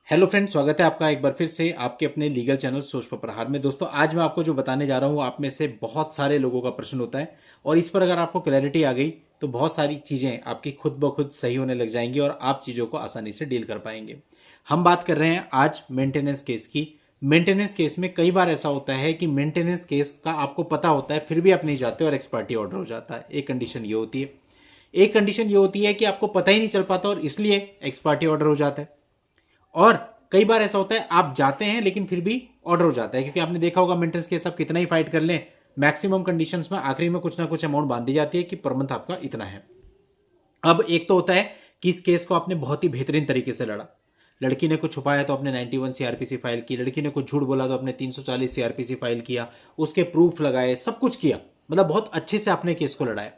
Hello friends, स्वागत है आपका एक बार फिर से आपके अपने लीगल चैनल सोच पर प्रहार में। दोस्तों, आज मैं आपको जो बताने जा रहा हूँ आप में से बहुत सारे लोगों का प्रश्न होता है और इस पर अगर आपको क्लैरिटी आ गई तो बहुत सारी चीज़ें आपकी खुद ब खुद सही होने लग जाएंगी और आप चीज़ों को आसानी से डील कर पाएंगे। हम बात कर रहे हैं आज मेंटेनेंस केस की। मेंटेनेंस केस में कई बार ऐसा होता है कि मेंटेनेंस केस का आपको पता होता है फिर भी आप नहीं जाते और एक्सपर्टी ऑर्डर हो जाता है। एक कंडीशन ये होती है। एक कंडीशन ये होती है कि आपको पता ही नहीं चल पाता और इसलिए एक्सपर्टी ऑर्डर हो जाता है। और कई बार ऐसा होता है आप जाते हैं लेकिन फिर भी ऑर्डर हो जाता है, क्योंकि आपने देखा होगा मेंटेनेंस केस आप कितना ही फाइट कर लें, मैक्सिमम कंडीशंस में आखिरी में कुछ ना कुछ अमाउंट बांध दी जाती है कि पर मंथ आपका इतना है। अब एक तो होता है कि इस केस को आपने बहुत ही बेहतरीन तरीके से लड़ा। लड़की ने कुछ छुपाया तो आपने 91 सीआरपीसी फाइल की, लड़की ने कुछ झूठ बोला तो आपने 340 सीआरपीसी फाइल किया, उसके प्रूफ लगाए, सब कुछ किया। मतलब बहुत अच्छे से आपने केस को लड़ाया।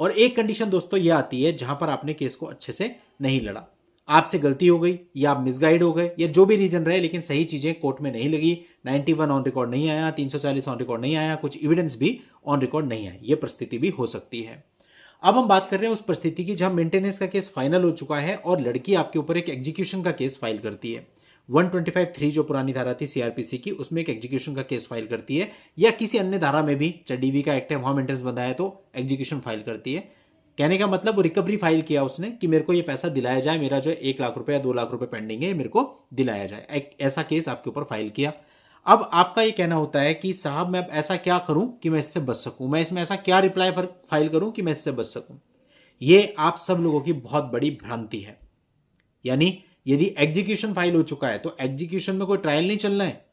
और एक कंडीशन दोस्तों ये आती है जहां पर आपने केस को अच्छे से नहीं लड़ा, आपसे गलती हो गई या आप मिसगाइड हो गए या जो भी रीजन रहे, लेकिन सही चीजें कोर्ट में नहीं लगी। 91 ऑन रिकॉर्ड नहीं आया, 340 ऑन रिकॉर्ड नहीं आया, कुछ एविडेंस भी ऑन रिकॉर्ड नहीं आया। ये परिस्थिति भी हो सकती है। अब हम बात कर रहे हैं उस परिस्थिति की जहां मेंटेनेंस का केस फाइनल हो चुका है और लड़की आपके ऊपर एक एग्जीक्यूशन का केस फाइल करती है। 125(3) जो पुरानी धारा थी सीआरपीसी की, उसमें एक एग्जीक्यूशन का केस फाइल करती है, या किसी अन्य धारा में भी, चाहे डीवी का एक्ट है वहां मेंटेनेंस बंधा है तो एग्जीक्यूशन फाइल करती है। कहने का मतलब वो रिकवरी फाइल किया उसने कि मेरे को ये पैसा दिलाया जाए, मेरा जो 1 लाख रुपए या 2 लाख रुपए पेंडिंग है मेरे को दिलाया जाए। एक ऐसा केस आपके ऊपर फाइल किया। अब आपका ये कहना होता है कि साहब मैं अब ऐसा क्या करूं कि मैं इससे बच सकूं, मैं इसमें ऐसा क्या रिप्लाई फाइल करूं कि मैं इससे बच सकूं। ये आप सब लोगों की बहुत बड़ी भ्रांति है। यानी यदि एग्जीक्यूशन फाइल हो चुका है तो एग्जीक्यूशन में कोई ट्रायल नहीं चलना है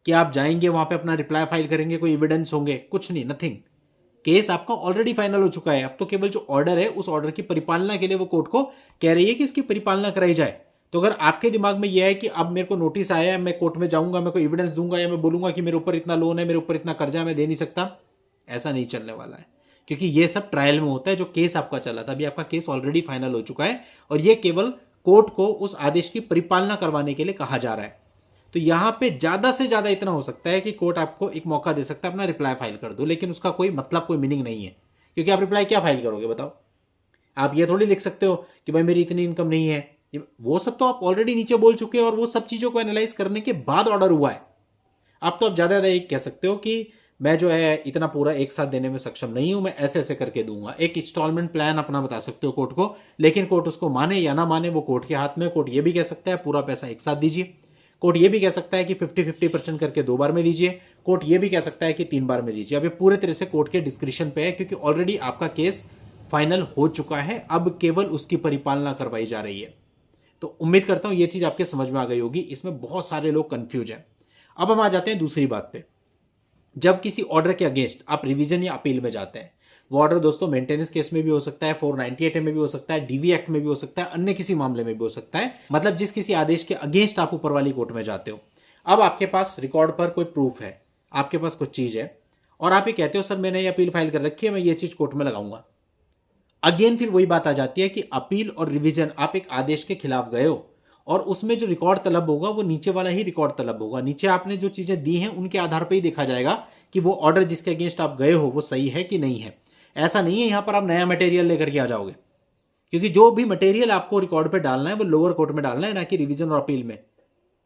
कि आप जाएंगे वहां पे अपना रिप्लाई फाइल करेंगे, कोई एविडेंस होंगे, कुछ नहीं, नथिंग। केस आपका ऑलरेडी फाइनल हो चुका है। अब तो केवल जो ऑर्डर है उस ऑर्डर की परिपालना के लिए वो कोर्ट को कह रही है कि इसकी परिपालना कराई जाए। तो अगर आपके दिमाग में यह है कि अब मेरे को नोटिस आया है, मैं कोर्ट में जाऊंगा, मैं कोई एविडेंस दूंगा या मैं बोलूंगा कि मेरे ऊपर इतना लोन है, मेरे ऊपर इतना कर्जा है, मैं दे नहीं सकता, ऐसा नहीं चलने वाला है। क्योंकि ये सब ट्रायल में होता है। जो केस आपका चला था, अभी आपका केस ऑलरेडी फाइनल हो चुका है और ये केवल कोर्ट को उस आदेश की परिपालना करवाने के लिए कहा जा रहा है। तो यहां पे ज्यादा से ज्यादा इतना हो सकता है कि कोर्ट आपको एक मौका दे सकता है अपना रिप्लाई फाइल कर दो, लेकिन उसका कोई मतलब, कोई मीनिंग नहीं है। क्योंकि आप रिप्लाई क्या फाइल करोगे बताओ? आप ये थोड़ी लिख सकते हो कि भाई मेरी इतनी इनकम नहीं है। वो सब तो आप ऑलरेडी नीचे बोल चुके हो और वो सब चीजों को एनालाइज करने के बाद ऑर्डर हुआ है। आप तो अब ज्यादा ज्यादा एक कह सकते हो कि मैं जो है इतना पूरा एक साथ देने में सक्षम नहीं हूं, मैं ऐसे ऐसे करके दूंगा। एक इंस्टॉलमेंट प्लान अपना बता सकते हो कोर्ट को, लेकिन कोर्ट उसको माने या ना माने वो कोर्ट के हाथ में। कोर्ट ये भी कह सकता है पूरा पैसा एक साथ दीजिए, कोर्ट ये भी कह सकता है कि 50-50% करके 2 बार में दीजिए, कोर्ट ये भी कह सकता है कि 3 बार में दीजिए। अब ये पूरे तरह से कोर्ट के डिस्क्रिप्शन पे है, क्योंकि ऑलरेडी आपका केस फाइनल हो चुका है, अब केवल उसकी परिपालना करवाई जा रही है। तो उम्मीद करता हूं ये चीज आपके समझ में आ गई होगी। इसमें बहुत सारे लोग कंफ्यूज हैं। अब हम आ जाते हैं दूसरी बात पे। जब किसी ऑर्डर के अगेंस्ट आप रिवीजन या अपील में जाते हैं, वो ऑर्डर दोस्तों मेंटेनेंस केस में भी हो सकता है, 498 में भी हो सकता है, डीवी एक्ट में भी हो सकता है, अन्य किसी मामले में भी हो सकता है। मतलब जिस किसी आदेश के अगेंस्ट आप ऊपर वाली कोर्ट में जाते हो। अब आपके पास रिकॉर्ड पर कोई प्रूफ है, आपके पास कुछ चीज है और आप ये कहते हो सर मैंने ये अपील फाइल कर रखी है, मैं ये चीज कोर्ट में लगाऊंगा। अगेन फिर वही बात आ जाती है कि अपील और रिवीजन, आप एक आदेश के खिलाफ गए हो और उसमें जो रिकॉर्ड तलब होगा वो नीचे वाला ही रिकॉर्ड तलब होगा। नीचे आपने जो चीजें दी हैं उनके आधार पर ही देखा जाएगा कि वो ऑर्डर जिसके अगेंस्ट आप गए हो वो सही है कि नहीं है। ऐसा नहीं है यहां पर आप नया मटेरियल लेकर के आ जाओगे, क्योंकि जो भी मटेरियल आपको रिकॉर्ड पे डालना है वो लोअर कोर्ट में डालना है, ना कि रिवीजन और अपील में।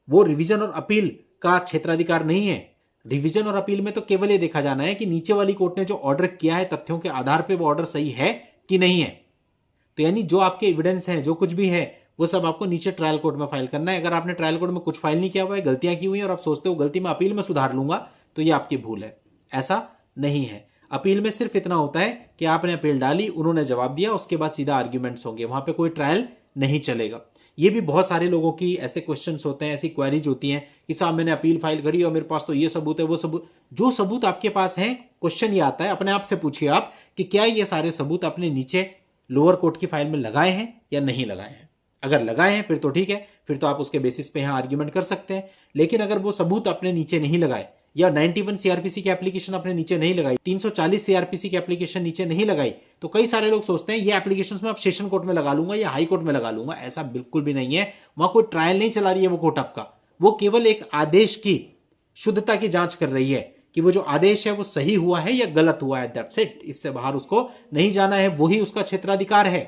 वो रिवीजन और अपील का क्षेत्राधिकार नहीं है। रिवीजन और अपील में तो केवल ये देखा जाना है कि नीचे वाली कोर्ट ने जो ऑर्डर किया है तथ्यों के आधार पर वो ऑर्डर सही है कि नहीं है। तो यानी जो आपके एविडेंस हैं, जो कुछ भी है, वो सब आपको नीचे ट्रायल कोर्ट में फाइल करना है। अगर आपने ट्रायल कोर्ट में कुछ फाइल नहीं किया हुआ है, गलतियां की हुई हैं और आप सोचते हो गलती मैं अपील में सुधार लूंगा, तो ये आपकी भूल है। ऐसा नहीं है। अपील में सिर्फ इतना होता है कि आपने अपील डाली, उन्होंने जवाब दिया, उसके बाद सीधा आर्ग्यूमेंट्स होंगे, वहां पे कोई ट्रायल नहीं चलेगा। ये भी बहुत सारे लोगों की ऐसे क्वेश्चंस होते हैं, ऐसी क्वेरीज होती हैं कि साहब मैंने अपील फाइल करी और मेरे पास तो ये सबूत है, वो सबूत। जो सबूत आपके पास है, क्वेश्चन ये आता है अपने आप से पूछिए आप कि क्या ये सारे सबूत अपने नीचे लोअर कोर्ट की फाइल में लगाए हैं या नहीं लगाए हैं। अगर लगाए हैं फिर तो ठीक है, फिर तो आप उसके बेसिस पे यहां आर्ग्यूमेंट कर सकते हैं। लेकिन अगर वो सबूत अपने नीचे नहीं लगाए, या 91 सीआरपीसी की एप्लीकेशन अपने नीचे नहीं लगाई, 340 सीआरपीसी की एप्लीकेशन नीचे नहीं लगाई, तो कई सारे लोग सोचते हैं ये एप्लीकेशन में आप सेशन कोर्ट में लगा लूंगा या हाई कोर्ट में लगा लूंगा। ऐसा बिल्कुल भी नहीं है। वहां कोई ट्रायल नहीं चला रही है वो कोर्ट आपका, वो केवल एक आदेश की शुद्धता की जांच कर रही है कि वो जो आदेश है वो सही हुआ है या गलत हुआ है। That's it. इससे बाहर उसको नहीं जाना है, वही उसका क्षेत्राधिकार है।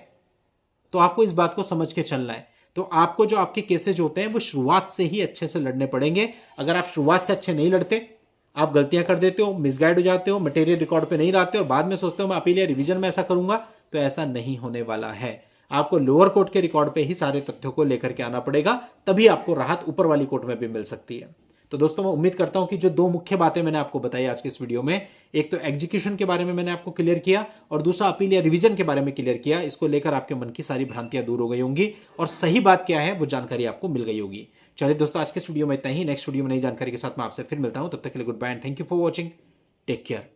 तो आपको इस बात को समझ के चलना है। तो आपको जो आपके केसेज होते हैं वो शुरुआत से ही अच्छे से लड़ने पड़ेंगे। अगर आप शुरुआत से अच्छे नहीं लड़ते, आप गलतियां कर देते हो, मिसगाइड हो जाते हो, मटेरियल रिकॉर्ड पे नहीं लाते हो और बाद में सोचते हो मैं अपील या रिवीजन में ऐसा करूंगा, तो ऐसा नहीं होने वाला है। आपको लोअर कोर्ट के रिकॉर्ड पे ही सारे तथ्यों को लेकर के आना पड़ेगा, तभी आपको राहत ऊपर वाली कोर्ट में भी मिल सकती है। तो दोस्तों मैं उम्मीद करता हूं कि जो दो मुख्य बातें मैंने आपको बताई आज के इस वीडियो में, एक तो एग्जीक्यूशन के बारे में मैंने आपको क्लियर किया और दूसरा अपील या रिवीजन के बारे में क्लियर किया, इसको लेकर आपके मन की सारी भ्रांतियां दूर हो गई होंगी और सही बात क्या है वो जानकारी आपको मिल गई होगी। चलिए दोस्तों, आज के इस वीडियो में इतना ही। नेक्स्ट वीडियो में नई जानकारी के साथ मैं आपसे फिर मिलता हूं। तब तक के लिए good bye and thank you for watching. Take care.